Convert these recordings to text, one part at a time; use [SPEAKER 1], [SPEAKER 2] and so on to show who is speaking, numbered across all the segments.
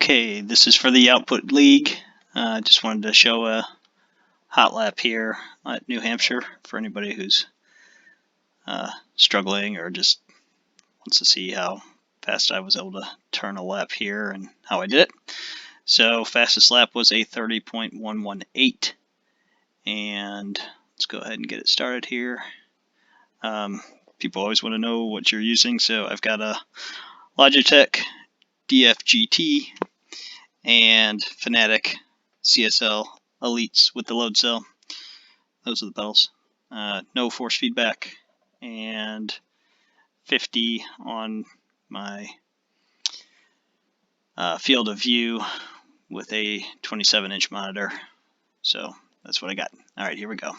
[SPEAKER 1] Okay, this is for the Output League. Just wanted to show a hot lap here at New Hampshire for anybody who's struggling or just wants to see how fast I was able to turn a lap here and how I did it. So fastest lap was a 30.118, and let's go ahead and get it started here. People always want to know what you're using, so I've got a Logitech DFGT and Fanatic CSL Elites with the load cell. Those are the pedals. No force feedback, and 50 on my field of view with a 27-inch monitor. So that's what I got. All right, here we go.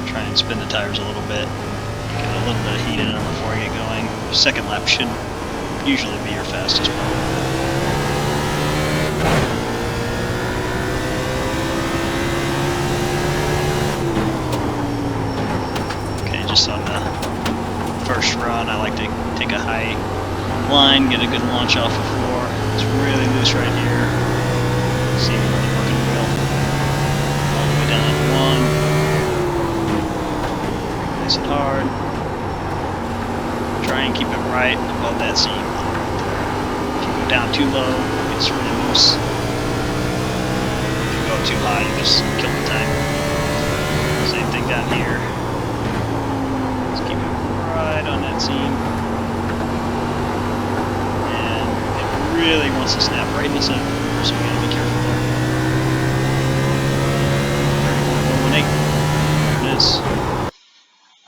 [SPEAKER 1] Try and spin the tires a little bit. Get a little bit of heat in them before I get going. Second lap should usually be your fastest one. Okay, just on the first run, I like to take a high line, get a good launch off the floor. It's really loose right here. See me really working the wheel. All the way down to one. Nice and hard. Try and keep it right above that seam. If you go down too low, it's really loose. If you go too high, you just kill the time. Same thing down here. Just keep it right on that seam. And it really wants to snap right in the center, so you gotta be careful there. 31.118. There it is.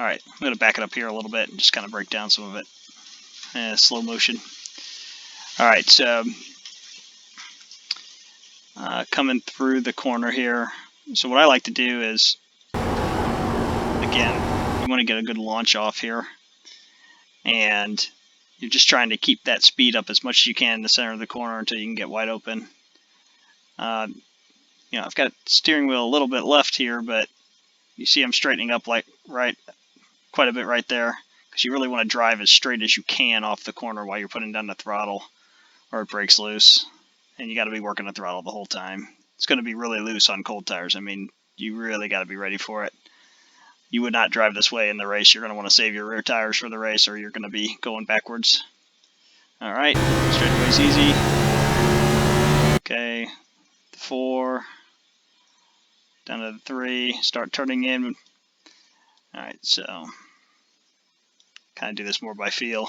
[SPEAKER 1] Alright, I'm going to back it up here a little bit and just kind of break down some of it. Slow motion. Alright, so coming through the corner here. So what I like to do is, again, you want to get a good launch off here. And you're just trying to keep that speed up as much as you can in the center of the corner until you can get wide open. I've got steering wheel a little bit left here, but you see I'm straightening up like quite a bit right there, because you really want to drive as straight as you can off the corner while you're putting down the throttle, or it breaks loose, and you got to be working the throttle the whole time. It's going to be really loose on cold tires. I mean, you really got to be ready for it. You would not drive this way in the race. You're going to want to save your rear tires for the race, or you're going to be going backwards. All right, straightaway's easy. Okay, 4 down to the 3. Start turning in. Alright, so kind of do this more by feel.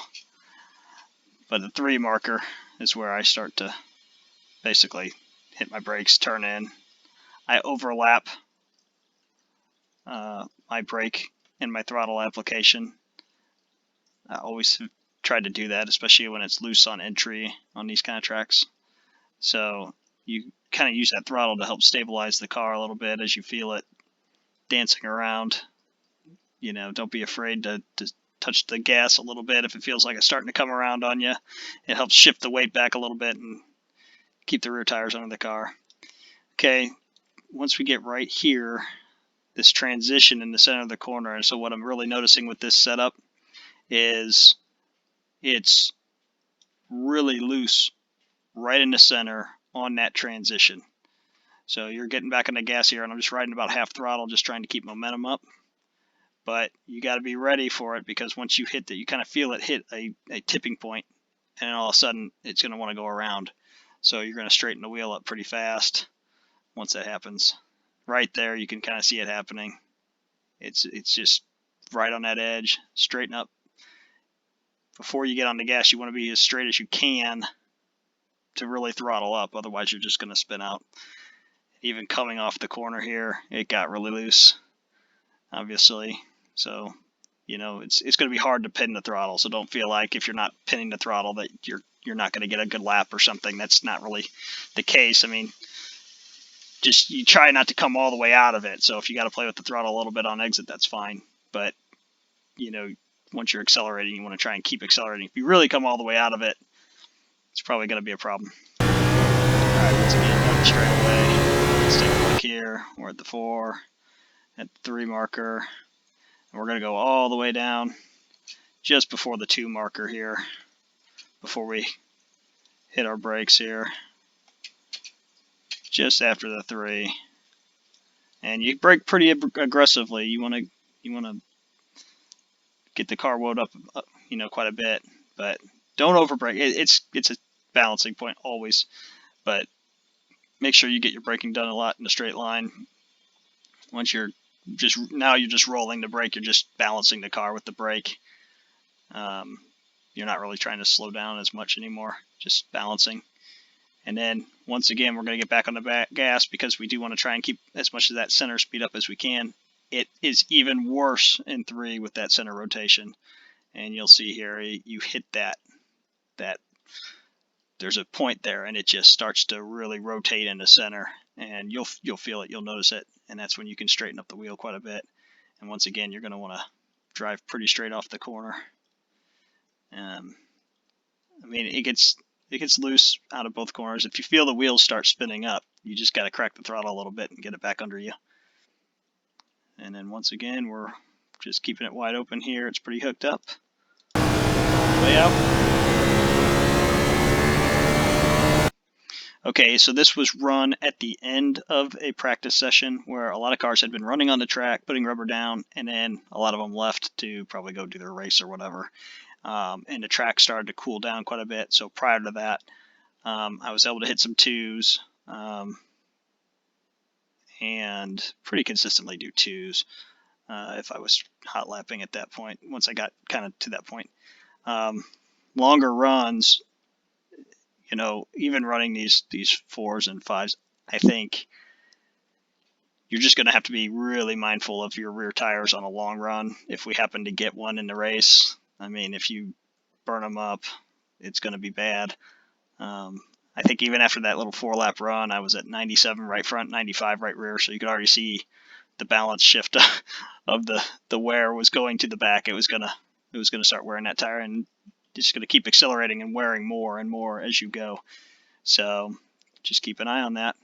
[SPEAKER 1] But the 3 marker is where I start to basically hit my brakes, turn in. I overlap my brake and my throttle application. I always have tried to do that, especially when it's loose on entry on these kind of tracks. So you kind of use that throttle to help stabilize the car a little bit as you feel it dancing around. Don't be afraid to touch the gas a little bit if it feels like it's starting to come around on you. It helps shift the weight back a little bit and keep the rear tires under the car. Okay, once we get right here, this transition in the center of the corner, and so what I'm really noticing with this setup is it's really loose right in the center on that transition. So you're getting back on the gas here, and I'm just riding about half throttle, just trying to keep momentum up. But you got to be ready for it, because once you hit that, you kind of feel it hit a tipping point, and all of a sudden it's going to want to go around. So you're going to straighten the wheel up pretty fast once that happens. Right there, you can kind of see it happening. It's just right on that edge. Straighten up. Before you get on the gas, you want to be as straight as you can to really throttle up. Otherwise, you're just going to spin out. Even coming off the corner here, it got really loose, obviously. So, it's going to be hard to pin the throttle. So don't feel like if you're not pinning the throttle that you're not going to get a good lap or something. That's not really the case. I mean, just you try not to come all the way out of it. So if you got to play with the throttle a little bit on exit, that's fine. But, once you're accelerating, you want to try and keep accelerating. If you really come all the way out of it, it's probably going to be a problem. All right, once again, going straight away. Let's take a look here. We're at the 4, at the 3 marker. And we're going to go all the way down just before the 2 marker here, before we hit our brakes here, just after the 3. And you brake pretty aggressively. You want to get the car wound up, quite a bit, but don't overbrake. It's a balancing point always, but make sure you get your braking done a lot in a straight line. Once you're just rolling the brake, you're just balancing the car with the brake. You're not really trying to slow down as much anymore, just balancing. And then once again, we're going to get back on the gas because we do want to try and keep as much of that center speed up as we can. It is even worse in 3 with that center rotation. And you'll see here, you hit that there's a point there, and it just starts to really rotate in the center, and you'll feel it, you'll notice it, and that's when you can straighten up the wheel quite a bit. And once again, you're going to want to drive pretty straight off the corner. I mean, it gets loose out of both corners. If you feel the wheels start spinning up, you just got to crack the throttle a little bit and get it back under you. And then once again, we're just keeping it wide open here. It's pretty hooked up. Way out. Okay, so this was run at the end of a practice session where a lot of cars had been running on the track, putting rubber down, and then a lot of them left to probably go do their race or whatever. And the track started to cool down quite a bit. So prior to that, I was able to hit some 2s and pretty consistently do 2s if I was hot lapping at that point, once I got kind of to that point. Longer runs, even running these 4s and 5s, I think you're just going to have to be really mindful of your rear tires on a long run. If we happen to get one in the race, I mean, if you burn them up, it's going to be bad. I think even after that little 4-lap run, I was at 97 right front, 95 right rear, so you could already see the balance shift of the wear was going to the back. It was gonna start wearing that tire, and just going to keep accelerating and wearing more and more as you go. So just keep an eye on that.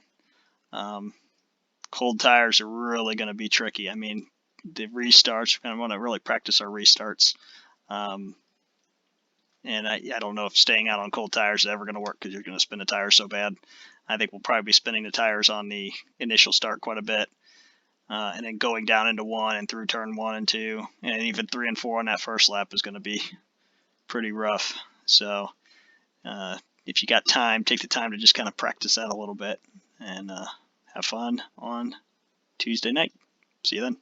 [SPEAKER 1] Cold tires are really going to be tricky. I mean, the restarts, we're going to want to really practice our restarts. And I don't know if staying out on cold tires is ever going to work because you're going to spin the tires so bad. I think we'll probably be spinning the tires on the initial start quite a bit. And then going down into 1 and through turn 1 and 2, and even 3 and 4 on that first lap is going to be pretty rough. So if you got time, take the time to just kind of practice that a little bit and have fun on Tuesday night. See you then.